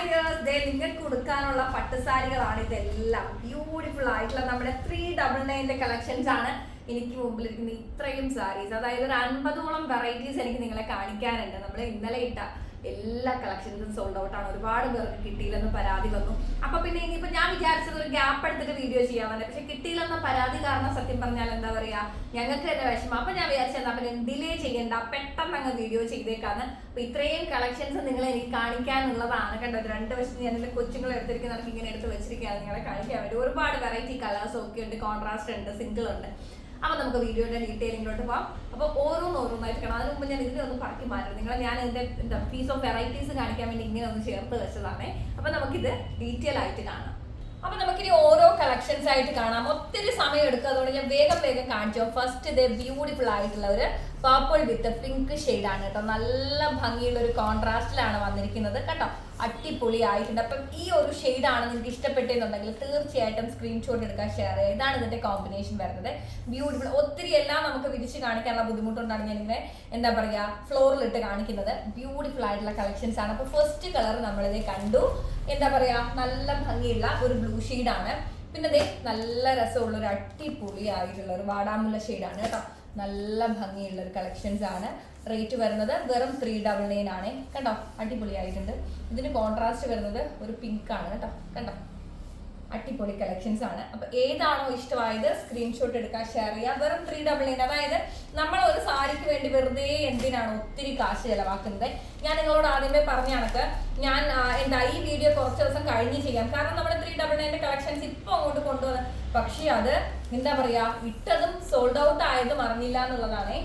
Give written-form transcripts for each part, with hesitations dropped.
Dears ദേ നിങ്ങൾക്ക് കൊടുക്കാനുള്ള പട്ടുസാരികളാണ് ഇതെല്ലാം. ബ്യൂട്ടിഫുൾ ആയിട്ടുള്ള നമ്മുടെ 399 കളക്ഷൻസ് ആണ് എനിക്ക് മുമ്പിലിരിക്കുന്ന ഇത്രയും സാരീസ്. അതായത് ഒരു 50ഓളം വെറൈറ്റീസ് എനിക്ക് നിങ്ങളെ കാണിക്കാനുണ്ട്. നമ്മൾ ഇന്നലെ ഇട്ട എല്ലാ കളക്ഷൻസും സോൾഡ് ഔട്ട് ആണ്. ഒരുപാട് പേർക്ക് കിട്ടിയില്ലെന്ന് പരാതി വന്നു. അപ്പൊ പിന്നെ ഇനിയിപ്പോ ഞാൻ വിചാരിച്ചത് ഒരു ഗ്യാപ്പ് എടുത്തിട്ട് വീഡിയോ ചെയ്യാമെന്ന്. പക്ഷെ കിട്ടിയില്ലെന്ന പരാതി കാരണം സത്യം പറഞ്ഞാൽ എന്താ പറയാ, ഞങ്ങൾക്ക് തന്നെ വിഷമം. അപ്പൊ ഞാൻ വിചാരിച്ചത് അപ്പൊ ഡിലേ ചെയ്യണ്ട, പെട്ടെന്ന് അങ്ങ് വീഡിയോ ചെയ്തേക്കാന്ന്. അപ്പൊ ഇത്രയും കളക്ഷൻസ് നിങ്ങളെ എനിക്ക് കാണിക്കാനുള്ളതാണ്. കണ്ടോ, 2 വശത്ത് ഞാൻ എന്റെ കൊച്ചുങ്ങൾ എടുത്തിരിക്കുന്ന ഇങ്ങനെ എടുത്ത് വെച്ചിരിക്കുകയാണ് നിങ്ങളെ കാണിക്കാൻ വേണ്ടി. ഒരുപാട് വെറൈറ്റി കളേഴ്സ് ഒക്കെ ഉണ്ട്, കോൺട്രാസ്റ്റ് ഉണ്ട്, സിംഗിൾ ഉണ്ട്. അപ്പൊ നമുക്ക് വീഡിയോയുടെ ഡീറ്റെയിലിംഗിലോട്ട് പോകാം. അപ്പൊ ഓരോന്നായിട്ട് കാണാം. അതിന് മുമ്പ് ഞാൻ ഇതിനെ ഒന്ന് പറക്കി മാറ്റും. നിങ്ങളെ ഞാൻ ഇതിന്റെ പീസ് ഓഫ് വെറൈറ്റീസ് കാണിക്കാൻ വേണ്ടി ഇങ്ങനെ ഒന്ന് ചേർത്ത് വെച്ചതാണ്. അപ്പൊ നമുക്കിത് ഡീറ്റെയിൽ ആയിട്ട് കാണാം. അപ്പൊ നമുക്കിനി ഓരോ കളക്ഷൻസ് ആയിട്ട് കാണാം. ഒത്തിരി സമയം എടുക്കുക, അതുകൊണ്ട് ഞാൻ വേഗം കാണിച്ചു. ഫസ്റ്റ് ഇത് ബ്യൂട്ടിഫുൾ ആയിട്ടുള്ള ഒരു പർപ്പിൾ വിത്ത് പിങ്ക് ഷെയ്ഡാണ് കേട്ടോ. നല്ല ഭംഗിയുള്ള ഒരു കോൺട്രാസ്റ്റിലാണ് വന്നിരിക്കുന്നത് കേട്ടോ. അടിപൊളി ആയിട്ടുണ്ട്. അപ്പം ഈ ഒരു ഷെയ്ഡാണ് നിങ്ങൾക്ക് ഇഷ്ടപ്പെട്ടെന്നുണ്ടെങ്കിൽ തീർച്ചയായിട്ടും സ്ക്രീൻഷോട്ട് എടുക്കാൻ ഷെയർ ചെയ്യുക. ഇതാണ് ഇതിന്റെ കോമ്പിനേഷൻ വരുന്നത്. ബ്യൂട്ടിഫുൾ. ഒത്തിരി എല്ലാം നമുക്ക് വിരിച്ച് കാണിക്കാനുള്ള ബുദ്ധിമുട്ടുണ്ടാണ് ഞാനിങ്ങനെ എന്താ പറയുക ഫ്ലോറിലിട്ട് കാണിക്കുന്നത്. ബ്യൂട്ടിഫുൾ ആയിട്ടുള്ള കളക്ഷൻസ് ആണ്. അപ്പൊ ഫസ്റ്റ് കളർ നമ്മളിത് കണ്ടു. എന്താ പറയാ, നല്ല ഭംഗിയുള്ള ഒരു ബ്ലൂ ഷെയ്ഡാണ്. പിന്നെ ദേ നല്ല രസമുള്ള ഒരു അടിപൊളി ആയിട്ടുള്ള ഒരു വാടാമുല്ല ഷെയ്ഡാണ് കേട്ടോ. നല്ല ഭംഗിയുള്ള ഒരു കളക്ഷൻസ് ആണ്. റേറ്റ് വരുന്നത് വെറും 399 ആണ് കേട്ടോ. അടിപൊളിയായിട്ടുണ്ട്. ഇതിന് കോൺട്രാസ്റ്റ് വരുന്നത് ഒരു പിങ്ക് ആണ് കേട്ടോ. കണ്ടോ, അടിപൊളി കളക്ഷൻസ് ആണ്. അപ്പൊ ഏതാണോ ഇഷ്ടമായത് സ്ക്രീൻഷോട്ട് എടുക്കാൻ ഷെയർ ചെയ്യുക. വെറും 399. അതായത് നമ്മൾ ഒരു സാരിക്ക് വേണ്ടി വെറുതെ എന്തിനാണ് ഒത്തിരി കാശ് ചെലവാക്കുന്നത്. ഞാൻ നിങ്ങളോട് ആദ്യമേ പറഞ്ഞ കണക്ക് ഞാൻ ഈ വീഡിയോ കുറച്ച് ദിവസം കഴിഞ്ഞ് ചെയ്യാം. കാരണം നമ്മുടെ 399 കളക്ഷൻസ് ഇപ്പൊ അങ്ങോട്ട് കൊണ്ടുവന്ന്, പക്ഷെ അത് എന്താ പറയാ, ഇട്ടതും സോൾഡ് ഔട്ട് ആയതും അറിഞ്ഞില്ല എന്നുള്ളതാണ്.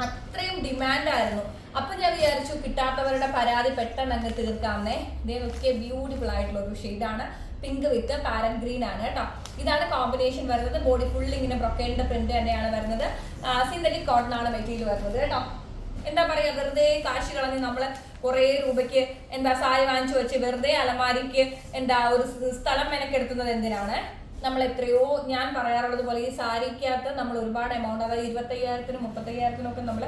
അത്രയും ഡിമാൻഡ് ആയിരുന്നു. അപ്പൊ ഞാൻ വിചാരിച്ചു കിട്ടാത്തവരുടെ പരാതി പെട്ടെന്ന് അങ്ങ് തീർക്കാമെന്നേ. ഇതേ ബ്യൂട്ടിഫുൾ ആയിട്ടുള്ള ഒരു ഷെയ്ഡാണ്. പിങ്ക് വിത്ത് പാരറ്റ് ഗ്രീൻ ആണ് കേട്ടോ. ഇതാണ് കോമ്പിനേഷൻ വരുന്നത്. ബോഡി ഫുൾ ഇങ്ങനെ ബ്രൊക്കേഡിന്റെ പ്രിന്റ് തന്നെയാണ് വരുന്നത്. സിന്തറ്റിക് കോട്ടൺ ആണ് മെറ്റീരിയൽ വരുന്നത് കേട്ടോ. എന്താ പറയാ, വെറുതെ കാശ് കളഞ്ഞ് നമ്മള് കുറെ രൂപയ്ക്ക് സാരി വാങ്ങിച്ചു വെച്ച് വെറുതെ അലമാരിക്ക് ഒരു സ്ഥലം മെനക്കെടുത്തുന്നത് എന്തിനാണ്. നമ്മൾ എത്രയോ, ഞാൻ പറയാറുള്ളത് പോലെ ഈ സാരിക്കകത്ത് നമ്മൾ ഒരുപാട് എമൗണ്ട്, അതായത് 25,000-നും 35,000-നും ഒക്കെ നമ്മൾ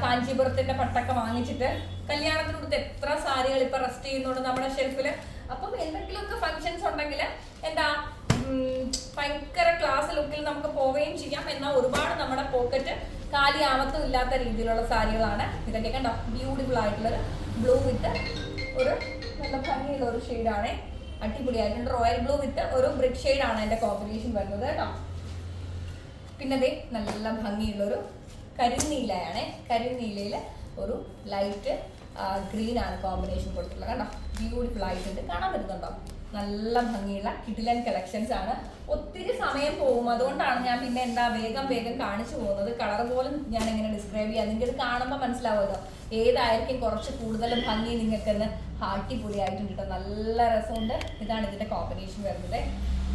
കാഞ്ചീപുരത്തിന്റെ പട്ടൊക്കെ വാങ്ങിച്ചിട്ട് കല്യാണത്തിന് കൊടുത്ത് എത്ര സാരികൾ ഇപ്പൊ റെസ്റ്റ് ചെയ്യുന്നുണ്ട് നമ്മുടെ ഷെൽഫില്. അപ്പം എന്തെങ്കിലുമൊക്കെ ഫങ്ഷൻസ് ഉണ്ടെങ്കിൽ ഭയങ്കര ക്ലാസ് ലുക്കിൽ നമുക്ക് പോവുകയും ചെയ്യാം. എന്നാൽ ഒരുപാട് നമ്മുടെ പോക്കറ്റ് കാലി ആവത്തും ഇല്ലാത്ത രീതിയിലുള്ള സാരികളാണ് ഇതൊക്കെ. കണ്ടോ, ബ്യൂട്ടിഫുൾ ആയിട്ടുള്ളൊരു ബ്ലൂ വിത്ത് ഒരു നല്ല ഭംഗിയുള്ള ഒരു ഷെയ്ഡാണ്. അടിപൊളിയായിട്ടുണ്ട്. റോയൽ ബ്ലൂ വിത്ത് ഒരു ബ്രിക്ക് ഷെയ്ഡാണ് അതിന്റെ കോമ്പിനേഷൻ വരുന്നത് കേട്ടോ. പിന്നെ ദേ നല്ല ഭംഗിയുള്ളൊരു കരിനീലയാണ്. കരിനീലയില് ഒരു ലൈറ്റ് ഗ്രീൻ ആണ് കോമ്പിനേഷൻ കൊടുത്തിട്ടുള്ളത് കേട്ടോ. ബ്യൂട്ടിഫുൾ ആയിട്ടുണ്ട്. കാണാൻ പറ്റുന്നുണ്ടോ? നല്ല ഭംഗിയുള്ള കിഡിലൻ കളക്ഷൻസ് ആണ്. ഒത്തിരി സമയം പോകും, അതുകൊണ്ടാണ് ഞാൻ പിന്നെ വേഗം കാണിച്ചു പോകുന്നത്. കളർ പോലും ഞാൻ എങ്ങനെ ഡിസ്ക്രൈബ് ചെയ്യാം, നിങ്ങൾക്ക് ഇത് കാണുമ്പോൾ മനസ്സിലാവുമല്ലോ ഏതായിരിക്കും കുറച്ച് കൂടുതൽ ഭംഗി. നിങ്ങൾക്കെന്ന് അടിപൊളിയായിട്ടുണ്ട് കേട്ടോ. നല്ല രസമുണ്ട്. ഇതാണ് ഇതിന്റെ കോമ്പിനേഷൻ വരുന്നത്.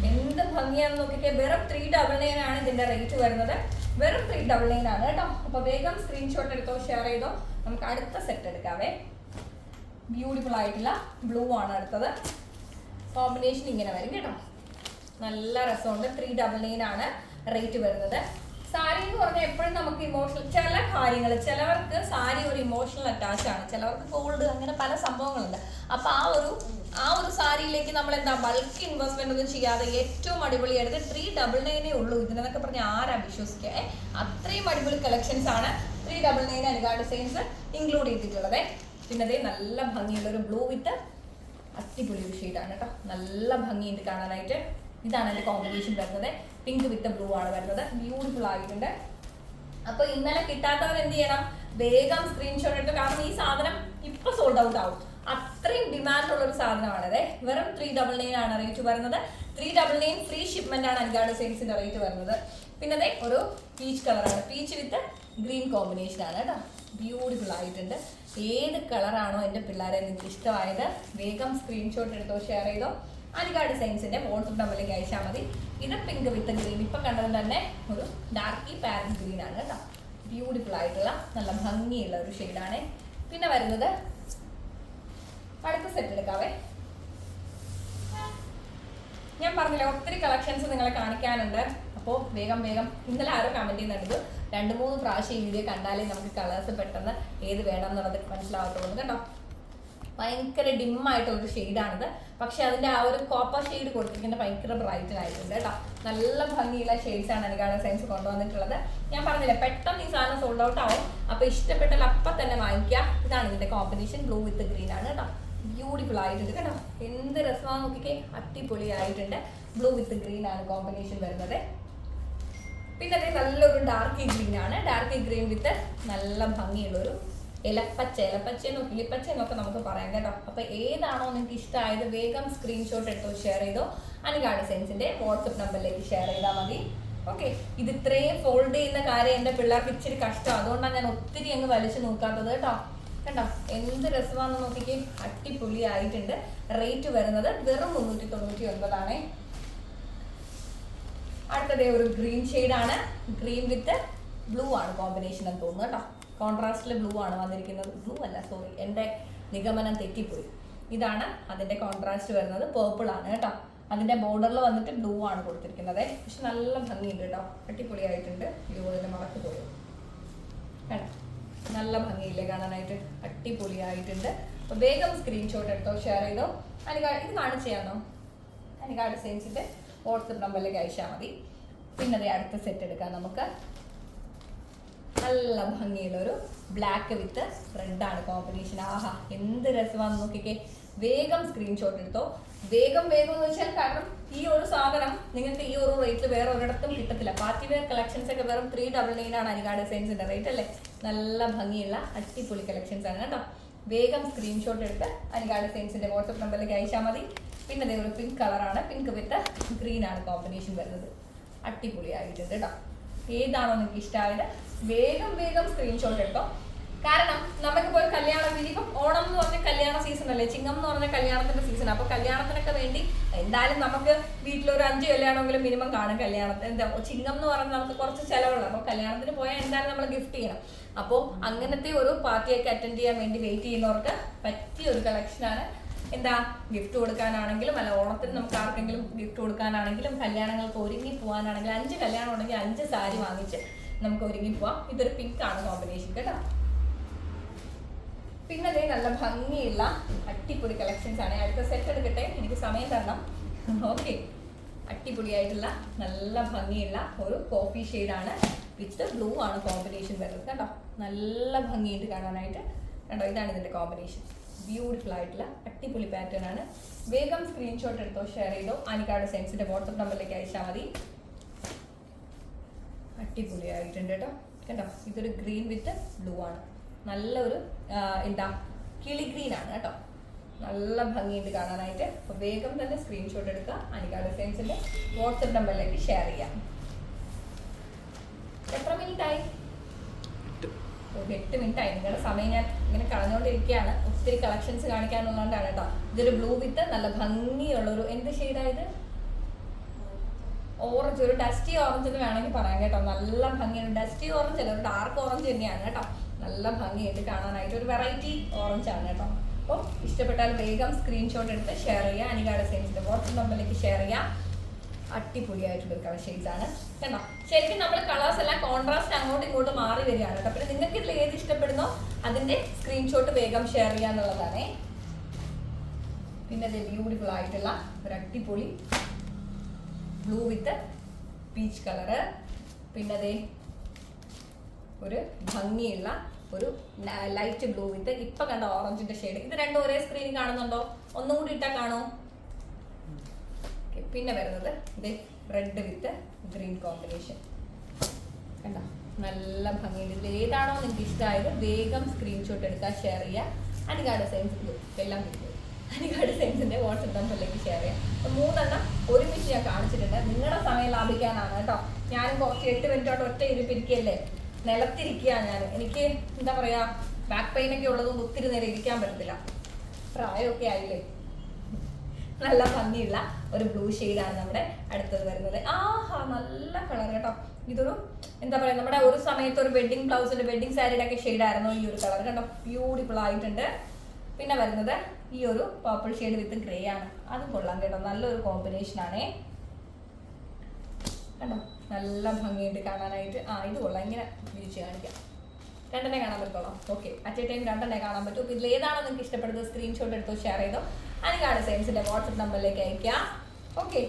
എന്ത് ഭംഗിയാണെന്ന് നോക്കിയിട്ട് വെറും 399 ആണ് ഇതിന്റെ റേറ്റ് വരുന്നത്. വെറും 399 ആണ് കേട്ടോ. അപ്പൊ വേഗം സ്ക്രീൻഷോട്ട് എടുത്തോ, ഷെയർ ചെയ്തോ. നമുക്ക് അടുത്ത സെറ്റ് എടുക്കാവേ. ബ്യൂട്ടിഫുൾ ആയിട്ടുള്ള ബ്ലൂ ആണ് അടുത്തത്. കോമ്പിനേഷൻ ഇങ്ങനെ വരും കേട്ടോ. നല്ല രസമുണ്ട്. 399 ആണ് റേറ്റ് വരുന്നത്. സാരി എന്ന് പറഞ്ഞാൽ എപ്പോഴും നമുക്ക് ഇമോഷണൽ ചില കാര്യങ്ങൾ, ചിലവർക്ക് സാരി ഒരു ഇമോഷണൽ അറ്റാച്ച് ആണ്, ചിലവർക്ക് ഗോൾഡ്, അങ്ങനെ പല സംഭവങ്ങളുണ്ട്. അപ്പൊ ആ ഒരു സാരിയിലേക്ക് നമ്മൾ ബൾക്ക് ഇൻവെസ്റ്റ്മെന്റ് ഒന്നും ചെയ്യാതെ ഏറ്റവും അടിപൊളിയായിട്ട് 399 ഉള്ളൂ ഇതിനൊക്കെ പറഞ്ഞാൽ ആരാ വിശ്വസിക്കുക. അത്രയും അടിപൊളി കളക്ഷൻസ് ആണ് 399 അനുഗാ ഡിസൈൻസ് ഇൻക്ലൂഡ് ചെയ്തിട്ടുള്ളത്. പിന്നെ അതേ നല്ല ഭംഗിയുള്ള ഒരു ബ്ലൂ വിത്ത് അടിപൊളി ഒരു ഷെയ്ഡാണ് കേട്ടോ. നല്ല ഭംഗിയുണ്ട് കാണാനായിട്ട്. ഇതാണ് എൻ്റെ കോമ്പിനേഷൻ വരുന്നത്. പിങ്ക് വിത്ത് ബ്ലൂ ആണ് വരുന്നത്. ബ്യൂട്ടിഫുൾ ആയിട്ടുണ്ട്. അപ്പൊ ഇന്നലെ കിട്ടാത്തവർ എന്ത് ചെയ്യണം, വേഗം സ്ക്രീൻഷോട്ട് എടുത്തു. കാരണം ഈ സാധനം ഇപ്പൊ സോൾഡ് ഔട്ട് ആവും. അത്രയും ഡിമാൻഡ് ഉള്ള ഒരു സാധനമാണത്. വെറും 399 ആണ് റേറ്റ് വരുന്നത്. 399 ഫ്രീ ഷിപ്മെന്റ് ആണ് അനുഗാ ഡിസൈൻസിന്റെ റേറ്റ് വരുന്നത്. പിന്നെ അതെ ഒരു പീച്ച് കളറാണ്. പീച്ച് വിത്ത് ഗ്രീൻ കോമ്പിനേഷൻ ആണ് കേട്ടോ. ബ്യൂട്ടിഫുൾ ആയിട്ടുണ്ട്. ഏത് കളറാണോ എൻ്റെ പിള്ളേരെ നിങ്ങൾക്ക് ഇഷ്ടമായത് വേഗം സ്ക്രീൻഷോട്ട് എടുത്തോ, ഷെയർ ചെയ്തോ. അനുഗാ ഡിസൈൻസിന്റെ വാട്സ്ആപ്പ് നമ്പറിലേക്ക് അയച്ചാൽ മതി. ഇത് പിങ്ക് വിത്ത് ഗ്രീൻ, ഇപ്പൊ കണ്ടത് തന്നെ ഒരു ഡാർക്കി പാരറ്റ് ഗ്രീൻ ആണ് കേട്ടോ. ബ്യൂട്ടിഫുൾ ആയിട്ടുള്ള നല്ല ഭംഗിയുള്ള ഒരു ഷെയ്ഡാണ്. പിന്നെ വരുന്നത് അടുത്ത സെറ്റ് എടുക്കാവേ. ഞാൻ പറഞ്ഞില്ല ഒത്തിരി കളക്ഷൻസ് നിങ്ങളെ കാണിക്കാനുണ്ട്. അപ്പോൾ വേഗം ഇന്നലെ ആരോ കമന്റ് ചെയ്യുന്നുണ്ട് 2-3 പ്രാവശ്യം ഈ വീഡിയോ കണ്ടാലേ നമുക്ക് കളേഴ്സ് പെട്ടെന്ന് ഏത് വേണം എന്നുള്ളത് മനസ്സിലാവത്തുള്ളൂ കേട്ടോ. ഭയങ്കര ഡിമ്മായിട്ടുള്ളൊരു ഷെയ്ഡാണിത്. പക്ഷെ അതിൻ്റെ ആ ഒരു കോപ്പർ ഷെയ്ഡ് കൊടുത്തിരിക്കുന്നത് ഭയങ്കര ബ്രൈറ്റനായിട്ടുണ്ട് കേട്ടോ. നല്ല ഭംഗിയുള്ള ഷെയ്ഡ്സാണ് അനികാ ഡിസൈൻസ് കൊണ്ടുവന്നിട്ടുള്ളത്. ഞാൻ പറഞ്ഞില്ല, പെട്ടെന്ന് ഈ സാധനം സോൾഡ് ഔട്ട് ആവും. അപ്പോൾ ഇഷ്ടപ്പെട്ടാൽ അപ്പം തന്നെ വാങ്ങിക്കുക. ഇതാണ് ഇതിൻ്റെ കോമ്പിനേഷൻ. ബ്ലൂ വിത്ത് ഗ്രീൻ ആണ് കേട്ടോ. ബ്യൂട്ടിഫുൾ ആയിട്ടുണ്ട് കേട്ടോ. എന്ത് രസമാണെന്ന് നോക്കിക്കേ, അടിപൊളിയായിട്ടുണ്ട്. ബ്ലൂ വിത്ത് ഗ്രീൻ ആണ് കോമ്പിനേഷൻ വരുന്നത്. പിന്നെ അത് നല്ലൊരു ഡാർക്ക് ഗ്രീൻ ആണ്. ഡാർക്ക് ഗ്രീൻ വിത്ത് നല്ല ഭംഗിയുള്ളൊരു ഇലപ്പച്ചയെന്നോ കിളിപ്പച്ചയെന്നൊക്കെ നമുക്ക് പറയാം കേട്ടോ. അപ്പോൾ ഏതാണോ നിങ്ങൾക്ക് ഇഷ്ടമായത് വേഗം സ്ക്രീൻഷോട്ട് എടുത്തോ, ഷെയർ ചെയ്തോ. അനികാ ഡിസൈൻസിൻ്റെ വാട്സപ്പ് നമ്പറിലേക്ക് ഷെയർ ചെയ്താൽ മതി. ഓക്കെ, ഇത് ഇത്രയും ഫോൾഡ് ചെയ്യുന്ന കാര്യം എൻ്റെ പിള്ളേർക്ക് ഇച്ചിരി കഷ്ടം. അതുകൊണ്ടാണ് ഞാൻ ഒത്തിരി അങ്ങ് വലിച്ചു നോക്കാത്തത് കേട്ടോ. കണ്ടോ എന്ത് രസമാണെന്ന് നോക്കിക്കേ, അടിപൊളിയായിട്ടുണ്ട്. റേറ്റ് വരുന്നത് വെറും 399 അടുത്തതേ ഒരു ഗ്രീൻ ഷെയ്ഡാണ്. ഗ്രീൻ വിത്ത് ബ്ലൂ ആണ് കോമ്പിനേഷൻ എന്ന് തോന്നുന്നു കേട്ടോ. കോൺട്രാസ്റ്റിൽ ബ്ലൂ ആണ് വന്നിരിക്കുന്നത്. ബ്ലൂ അല്ല, സോറി, എൻ്റെ നിഗമനം തെറ്റിപ്പോയി. ഇതാണ് അതിൻ്റെ കോൺട്രാസ്റ്റ് വരുന്നത്. പേർപ്പിൾ ആണ് കേട്ടോ. അതിൻ്റെ ബോർഡറിൽ വന്നിട്ട് ബ്ലൂ ആണ് കൊടുത്തിരിക്കുന്നത്. പക്ഷെ നല്ല ഭംഗിയുണ്ട് കേട്ടോ, അടിപൊളിയായിട്ടുണ്ട്. ഇതിൻ്റെ മറക്ക് പോയോ കേട്ടോ, നല്ല ഭംഗിയില്ലേ കാണാനായിട്ട്, അടിപൊളിയായിട്ടുണ്ട്. അപ്പോൾ വേഗം സ്ക്രീൻഷോട്ട് എടുത്തോ, ഷെയർ ചെയ്തോ. ഇത് കാണിച്ചു തരാമോ? അനികാ ഡിസൈൻസിൻ്റെ വാട്സപ്പ് നമ്പറിലേക്ക് അയച്ചാൽ മതി. പിന്നെ അതേ അടുത്ത സെറ്റ് എടുക്കാം നമുക്ക്. നല്ല ഭംഗിയുള്ളൊരു ബ്ലാക്ക് വിത്ത് റെഡാണ് കോമ്പിനേഷൻ. ആഹാ, എന്ത് രസമാണെന്ന് നോക്കിക്കേ. വേഗം സ്ക്രീൻഷോട്ട് എടുത്തോ. വേഗം എന്ന് വെച്ചാൽ കാരണം ഈ ഒരു സാധനം നിങ്ങൾക്ക് ഈ ഒരു റേറ്റിൽ വേറെ ഒരിടത്തും കിട്ടത്തില്ല. പാർട്ടി വെയർ കളക്ഷൻസ് ഒക്കെ വെറും 399 ആണ് അനികാ ഡിസൈൻസിന്റെ റേറ്റ് അല്ലേ. നല്ല ഭംഗിയുള്ള അടിപൊളി കളക്ഷൻസ് ആണ് കേട്ടോ. വേഗം സ്ക്രീൻഷോട്ട് എടുത്ത് അനികാ ഡിസൈൻസിന്റെ വാട്സപ്പ് നമ്പറിലേക്ക് അയച്ചാൽ മതി. പിന്നെ അതേ ഒരു പിങ്ക് കളറാണ്. പിങ്ക് വിത്ത് ഗ്രീൻ ആണ് കോമ്പിനേഷൻ വരുന്നത്. അടിപൊളിയായിട്ടുണ്ട് കേട്ടോ. ഏതാണോ നിങ്ങൾക്ക് ഇഷ്ടമായത് വേഗം സ്ക്രീൻഷോട്ട് എടുത്തോ. കാരണം നമുക്കിപ്പോൾ കല്യാണം, ഇനിയിപ്പം ഓണം എന്ന് പറഞ്ഞ കല്യാണ സീസൺ അല്ലേ, ചിങ്ങം എന്ന് പറഞ്ഞ കല്യാണത്തിന്റെ സീസൺ. അപ്പോൾ കല്യാണത്തിനൊക്കെ വേണ്ടി എന്തായാലും നമുക്ക് വീട്ടിലൊരു 5 കല്യാണമെങ്കിലും മിനിമം കാണും. കല്യാണത്തിന് എന്താ ചിങ്ങം എന്ന് പറഞ്ഞാൽ നമുക്ക് കുറച്ച് ചിലവുള്ള. അപ്പോൾ കല്യാണത്തിന് പോയാൽ എന്തായാലും നമ്മൾ ഗിഫ്റ്റ് ചെയ്യണം. അപ്പോൾ അങ്ങനത്തെ ഒരു പാർട്ടിയൊക്കെ അറ്റൻഡ് ചെയ്യാൻ വേണ്ടി വെയിറ്റ് ചെയ്യുന്നവർക്ക് പറ്റിയ ഒരു കളക്ഷനാണ്. എന്താ ഗിഫ്റ്റ് കൊടുക്കാനാണെങ്കിലും അല്ല ഓണത്തിന് നമുക്ക് ആർക്കെങ്കിലും ഗിഫ്റ്റ് കൊടുക്കാനാണെങ്കിലും കല്യാണങ്ങൾക്ക് ഒരുങ്ങി പോകാനാണെങ്കിലും 5 കല്യാണം ഉണ്ടെങ്കിൽ 5 സാരി വാങ്ങിച്ച് നമുക്ക് ഒരുങ്ങി പോവാം. ഇതൊരു പിങ്ക് ആണ് കോമ്പിനേഷൻ കേട്ടോ. പിന്നെ അതേ നല്ല ഭംഗിയുള്ള അടിപൊളി കളക്ഷൻസ് ആണ്. അടുത്ത സെറ്റ് എടുക്കട്ടെ, എനിക്ക് സമയം തരണം. ഓക്കെ, അടിപൊളിയായിട്ടുള്ള നല്ല ഭംഗിയുള്ള ഒരു കോഫി ഷെയ്ഡാണ് വിത്ത് ബ്ലൂ ആണ് കോമ്പിനേഷൻ വരുന്നത് കേട്ടോ. നല്ല ഭംഗിയുണ്ട് കാണാനായിട്ട് കേട്ടോ. ഇതാണ് ഇതിൻ്റെ കോമ്പിനേഷൻ. ബ്യൂട്ടിഫുൾ ആയിട്ടുള്ള അടിപൊളി പാറ്റേൺ ആണ്. വേഗം സ്ക്രീൻഷോട്ട് എടുത്തോ, ഷെയർ ചെയ്തോ. അനികാ ഡിസൈൻസിന്റെ വാട്സപ്പ് നമ്പറിലേക്ക് അയച്ചാൽ മതി. അടിപൊളിയായിട്ടുണ്ട് കേട്ടോ. കേട്ടോ, ഇതൊരു ഗ്രീൻ വിത്ത് ബ്ലൂ ആണ്. നല്ലൊരു എന്താ കിളി ഗ്രീൻ ആണ് കേട്ടോ. നല്ല ഭംഗിയുണ്ട് കാണാനായിട്ട്. അപ്പോൾ വേഗം തന്നെ സ്ക്രീൻഷോട്ട് എടുക്കുക. അനികാ ഡിസൈൻസിന്റെ വാട്സപ്പ് നമ്പറിലേക്ക് ഷെയർ ചെയ്യാം. എത്ര മിനിറ്റ് ആയി? 8 മിനിറ്റ് ആയി. നിങ്ങളുടെ സമയം ഞാൻ ഇങ്ങനെ കളഞ്ഞുകൊണ്ടിരിക്കുകയാണ്. ഒത്തിരി കളക്ഷൻസ് കാണിക്കാനുള്ളതുകൊണ്ടാണ് കേട്ടോ. ഇതൊരു ബ്ലൂ വിത്ത് നല്ല ഭംഗിയുള്ളൊരു എന്ത് ഷെയ്ഡായത്? ഓറഞ്ച്, ഒരു ഡസ്റ്റി ഓറഞ്ച് എന്ന് വേണമെങ്കിൽ പറയാം കേട്ടോ. നല്ല ഭംഗിയാണ്. ഡസ്റ്റി ഓറഞ്ച് അല്ല, ഒരു ഡാർക്ക് ഓറഞ്ച് തന്നെയാണ് കേട്ടോ. നല്ല ഭംഗിയായിട്ട് കാണാനായിട്ട് ഒരു വെറൈറ്റി ഓറഞ്ച് ആണ് കേട്ടോ. അപ്പോൾ ഇഷ്ടപ്പെട്ടാൽ വേഗം സ്ക്രീൻഷോട്ട് എടുത്ത് ഷെയർ ചെയ്യുക. അനികാ ഡിസൈൻസിന്റെ വാട്സപ്പ് നമ്പറിലേക്ക് ഷെയർ ചെയ്യാം. അടിപൊളിയായിട്ടുള്ളൊരു കളർ ഷെയ്ഡ്സ് ആണ് കേട്ടോ. ശരിക്കും നമ്മൾ കളേഴ്സ് എല്ലാം കോൺട്രാസ്റ്റ് അങ്ങോട്ടും ഇങ്ങോട്ടും മാറി വരികയാണ് കേട്ടോ. പിന്നെ നിങ്ങൾക്ക് ഇതിൽ ഏത് ഇഷ്ടപ്പെടുന്നോ അതിന്റെ സ്ക്രീൻഷോട്ട് വേഗം ഷെയർ ചെയ്യാന്നുള്ളതാണ്. പിന്നെ അത് ബ്യൂട്ടിഫുൾ ആയിട്ടുള്ള ഒരു അടിപൊളി ബ്ലൂ വിത്ത് പീച്ച് കളറ്. പിന്നെ അതേ ഒരു ഭംഗിയുള്ള ഒരു ലൈറ്റ് ബ്ലൂ വിത്ത് ഇപ്പൊ കണ്ട ഓറഞ്ചിന്റെ ഷെയ്ഡ്. ഇത് രണ്ടും ഒരേ സ്ക്രീനിൽ കാണുന്നുണ്ടോ? ഒന്നും കൂടി ഇട്ടാ കാണോ? പിന്നെ വരുന്നത് ഇത് റെഡ് വിത്ത് ഗ്രീൻ കോമ്പിനേഷൻ കണ്ടോ. നല്ല ഭംഗിയുണ്ട്. ഇതിൽ ഏതാണോ നിങ്ങൾക്ക് ഇഷ്ടമായത് വേഗം സ്ക്രീൻഷോട്ട് എടുക്കുക, ഷെയർ ചെയ്യുക. അനികാ ഡിസൈൻസ് എല്ലാം കിട്ടും. അനികാ ഡിസൈൻസിന്റെ വാട്സപ്പ് നമ്പറിലേക്ക് ഷെയർ ചെയ്യാം. 3 ഒരുമിച്ച് ഞാൻ കാണിച്ചിട്ടുണ്ട്. നിങ്ങളുടെ സമയം ലാഭിക്കാനാണ് കേട്ടോ. ഞാനും കുറച്ച് 8 മിനിറ്റോട്ട് ഒറ്റ ഇരിപ്പിരിക്കുകയല്ലേ, നിലത്തിരിക്കുകയാണ് ഞാൻ. എനിക്ക് എന്താ പറയാ, ബാക്ക് പെയിൻ ഒക്കെ ഉള്ളതുകൊണ്ട് ഒത്തിരി നേരം ഇരിക്കാൻ പറ്റത്തില്ല. പ്രായമൊക്കെ ആയില്ലേ. നല്ല ഭംഗിയുള്ള ഒരു ബ്ലൂ ഷെയ്ഡാണ് നമ്മുടെ അടുത്തത് വരുന്നത്. ആഹാ, നല്ല കളർ കേട്ടോ. ഇതൊരു എന്താ പറയാ, നമ്മുടെ ഒരു സമയത്ത് ഒരു വെഡിങ് ബ്ലൗസിന്റെ വെഡിങ് സാരിയുടെ ഒക്കെ ഷെയ്ഡായിരുന്നു ഈ ഒരു കളർ കേട്ടോ. ബ്യൂട്ടിഫുൾ ആയിട്ടുണ്ട്. പിന്നെ വരുന്നത് ഈ ഒരു പർപ്പിൾ ഷെയ്ഡ് വിത്ത് ഗ്രേ ആണ്. അതും കൊള്ളാം കേട്ടോ. നല്ലൊരു കോമ്പിനേഷൻ ആണേ കേട്ടോ. നല്ല ഭംഗിയുണ്ട് കാണാനായിട്ട്. ഇത് കൊള്ളാം. ഇങ്ങനെ വിരിച്ച് കാണിക്കാം. രണ്ടെണ്ണേ കാണാൻ പറ്റുള്ളൂ. ഓക്കെ, അറ്റ് എ ടൈം രണ്ടെണ്ണേ കാണാൻ പറ്റും. ഇതിൽ ഏതാണോ നിങ്ങൾക്ക് ഇഷ്ടപ്പെടുന്നത് സ്ക്രീൻഷോട്ട് എടുത്തോ, ഷെയർ ചെയ്തോ, അനികാട് ഡിസൈൻസിന്റെ വാട്സപ്പ് നമ്പറിലേക്ക് അയക്കുക. ഓക്കെ,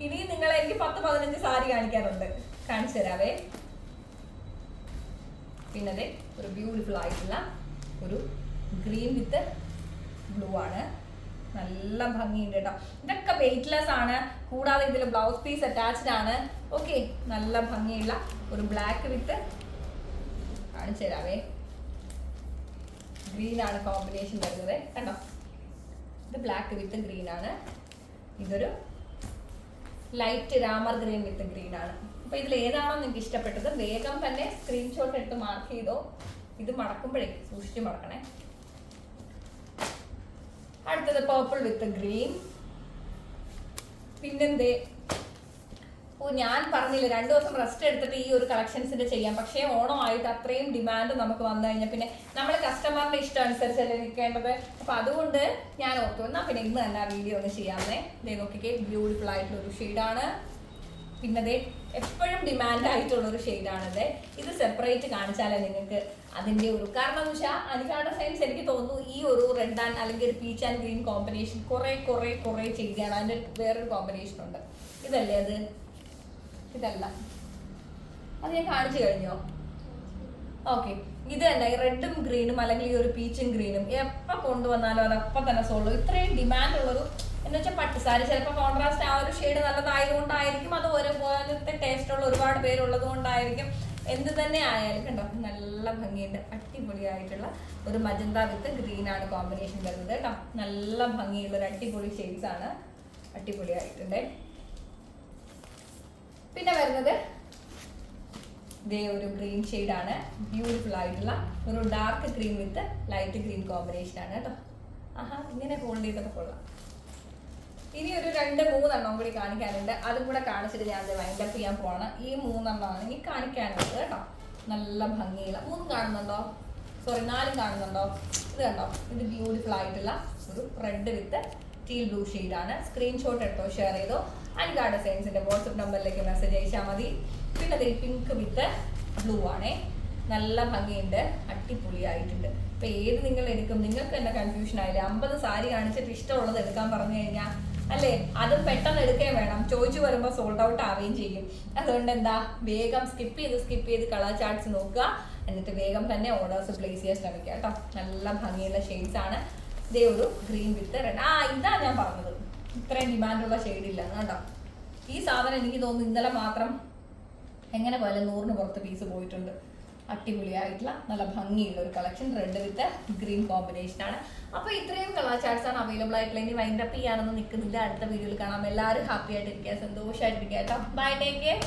ഇനി നിങ്ങൾ എനിക്ക് 10-15 സാരി കാണിക്കാറുണ്ട്, കാണിച്ചു തരാവേ. പിന്നെ ഒരു ബ്യൂട്ടിഫുൾ ആയിട്ടുള്ള ഒരു ഗ്രീൻ വിത്ത് ബ്ലൂ ആണ്, നല്ല ഭംഗിയുണ്ട് കേട്ടോ. ഇതൊക്കെ വെയിറ്റ്ലെസ് ആണ്, കൂടാതെ ഇതിൽ ബ്ലൗസ് പീസ് അറ്റാച്ച്ഡ് ആണ്. ഓക്കെ, നല്ല ഭംഗിയുള്ള ഒരു ബ്ലാക്ക് വിത്ത് കാണിച്ചു തരാവേ. ഗ്രീൻ ആണ് കോമ്പിനേഷൻ വരുന്നത് കണ്ടോ. ഇത് ബ്ലാക്ക് വിത്ത് ഗ്രീൻ ആണ്, ഇതൊരു ലൈറ്റ് രാമർ ഗ്രീൻ വിത്ത് ഗ്രീൻ ആണ്. അപ്പൊ ഇതിൽ ഏതാണോ നിങ്ങൾക്ക് ഇഷ്ടപ്പെട്ടത് വേഗം തന്നെ സ്ക്രീൻഷോട്ട് എടുത്ത് മാർക്ക് ചെയ്തോ. ഇത് മടക്കുമ്പോഴേ സൂക്ഷിച്ച് മടക്കണേ. അടുത്തത് പർപ്പിൾ വിത്ത് ഗ്രീൻ. പിന്നെന്തേ, ഞാൻ പറഞ്ഞില്ല 2 ദിവസം റെസ്റ്റ് എടുത്തിട്ട് ഈ ഒരു കളക്ഷൻസിന്റെ ചെയ്യാം. പക്ഷേ ഓണമായിട്ട് അത്രയും ഡിമാൻഡ് നമുക്ക് വന്നു കഴിഞ്ഞാൽ പിന്നെ നമ്മൾ കസ്റ്റമറിന്റെ ഇഷ്ടം അനുസരിച്ചല്ലേ നിൽക്കേണ്ടത്. അപ്പൊ അതുകൊണ്ട് ഞാൻ ഓർത്തു എന്നാ പിന്നെ ഇന്ന് തന്നെ ആ വീഡിയോ ഒന്ന് ചെയ്യാമെന്നേ. ഇതേ നോക്കിക്കേ, ബ്യൂട്ടിഫുൾ ആയിട്ടുള്ള ഒരു ഷെയ്ഡാണ്. പിന്നെ എപ്പോഴും ഡിമാൻഡ് ആയിട്ടുള്ള ഒരു ഷെയ്ഡാണിത്. ഇത് സെപ്പറേറ്റ് കാണിച്ചാലേ നിങ്ങൾക്ക് അതിന്റെ ഒരു കാരണം എന്ന് വെച്ചാൽ അനികാട് ഡിസൈൻസ് എനിക്ക് തോന്നുന്നു ഈ ഒരു റെഡ് ആൻഡ് അല്ലെങ്കിൽ ഒരു പീച്ച് ആൻഡ് ഗ്രീൻ കോമ്പിനേഷൻ കുറെ ചെയ്യുകയാണ്. അതിന്റെ വേറൊരു കോമ്പിനേഷൻ ഉണ്ട്. ഇതല്ലേ അത്? ഇതല്ല, അത് ഞാൻ കാണിച്ചു കഴിഞ്ഞോ? ഓക്കെ, ഇത് തന്നെ ഈ റെഡും ഗ്രീനും അല്ലെങ്കിൽ ഈ ഒരു പീച്ചും ഗ്രീനും എപ്പോൾ കൊണ്ടുവന്നാലും അത് അപ്പം തന്നെ സോൾവ്. ഇത്രയും ഡിമാൻഡ് ഉള്ളൊരു എന്ന് വെച്ചാൽ പട്ടുസാരി ചിലപ്പോൾ കോൺട്രാസ്റ്റ് ആ ഒരു ഷെയ്ഡ് നല്ലതായതുകൊണ്ടായിരിക്കും, അത് ഒരുപോലത്തെ ടേസ്റ്റ് ഉള്ള ഒരുപാട് പേരുള്ളത് കൊണ്ടായിരിക്കും. എന്ത് തന്നെ ആയാലും കണ്ടോ, നല്ല ഭംഗിയുണ്ട്. അടിപൊളിയായിട്ടുള്ള ഒരു മജന്ത വിത്ത് ഗ്രീൻ ആണ് കോമ്പിനേഷൻ വരുന്നത് കേട്ടോ. നല്ല ഭംഗിയുള്ള ഒരു അടിപൊളി ഷെയ്ഡ്സ് ആണ്, അടിപൊളിയായിട്ടുണ്ട്. പിന്നെ വരുന്നത് ഇതേ ഒരു ഗ്രീൻ ഷെയ്ഡാണ്, ബ്യൂട്ടിഫുൾ ആയിട്ടുള്ള ഒരു dark green with light green combination ആണ് കേട്ടോ. ആഹാ, ഇങ്ങനെ ഹോൾഡ് ചെയ്തൊക്കെ കൊള്ളാം. ഇനി ഒരു 2-3 കൂടി കാണിക്കാനുണ്ട്, അതും കൂടെ കാണിച്ചിട്ട് ഞാൻ വൈൻഡപ്പ് ചെയ്യാൻ പോവാണ്. ഈ 3 ഇനി കാണിക്കാനുള്ളത് കേട്ടോ. നല്ല ഭംഗിയുള്ള 3 കാണുന്നുണ്ടോ? സോറി 4 കാണുന്നുണ്ടോ? ഇത് കണ്ടോ, ഇത് ബ്യൂട്ടിഫുൾ ആയിട്ടുള്ള ഒരു റെഡ് വിത്ത് ടീൽ ബ്ലൂ ഷെയ്ഡാണ്. സ്ക്രീൻഷോട്ട് എടുത്തോ, ഷെയർ ചെയ്തോ, അനികാട് ഡിസൈൻസിന്റെ വാട്സപ്പ് നമ്പറിലേക്ക് മെസ്സേജ് അയച്ചാൽ മതി. പിന്നെ അത് പിങ്ക് വിത്ത് ബ്ലൂ ആണേ, നല്ല ഭംഗിയുണ്ട്, അടിപൊളിയായിട്ടുണ്ട്. ഇപ്പൊ ഏത് നിങ്ങൾ എടുക്കും? നിങ്ങൾക്ക് തന്നെ കൺഫ്യൂഷൻ ആയില്ലേ? 50 സാരി കാണിച്ചിട്ട് ഇഷ്ടമുള്ളത് എടുക്കാൻ പറഞ്ഞു കഴിഞ്ഞാൽ അല്ലേ, അതും പെട്ടെന്ന് എടുക്കുകയും വേണം. ചോദിച്ചു വരുമ്പോൾ സോൾഡ് ഔട്ട് ആവുകയും ചെയ്യും. അതുകൊണ്ട് എന്താ, വേഗം സ്കിപ്പ് ചെയ്ത് കളർ ചാർട്ട്സ് നോക്കുക, എന്നിട്ട് വേഗം തന്നെ ഓർഡേഴ്സ് പ്ലേസ് ചെയ്യാൻ ശ്രമിക്കുക കേട്ടോ. നല്ല ഭംഗിയുള്ള ഷെയ്ഡ്സ് ആണ്. ഇതേ ഒരു ഗ്രീൻ വിത്ത് റെഡ്. ഇതാ ഞാൻ പറഞ്ഞത്, ഇത്രയും ഡിമാൻഡുള്ള ഷെയ്ഡില്ല കേട്ടോ. ഈ സാധനം എനിക്ക് തോന്നുന്നു ഇന്നലെ മാത്രം എങ്ങനെ പോയാലും 100-ന് പുറത്ത് പീസ് പോയിട്ടുണ്ട്. അടിപൊളിയായിട്ടുള്ള നല്ല ഭംഗിയുള്ള ഒരു collection, read with green combination ആണ്. അപ്പൊ ഇത്രയും കളർ ചാർട്ട്സ് ആണ് അവൈലബിൾ ആയിട്ടുള്ള. ഇനി വൈൻഡപ്പ് ചെയ്യാനൊന്നും നിൽക്കുന്നില്ല, അടുത്ത വീഡിയോയിൽ കാണാം. എല്ലാവരും ഹാപ്പി ആയിട്ടിരിക്കുക, സന്തോഷമായിട്ടിരിക്കുക കേട്ടോ. Bye, take care.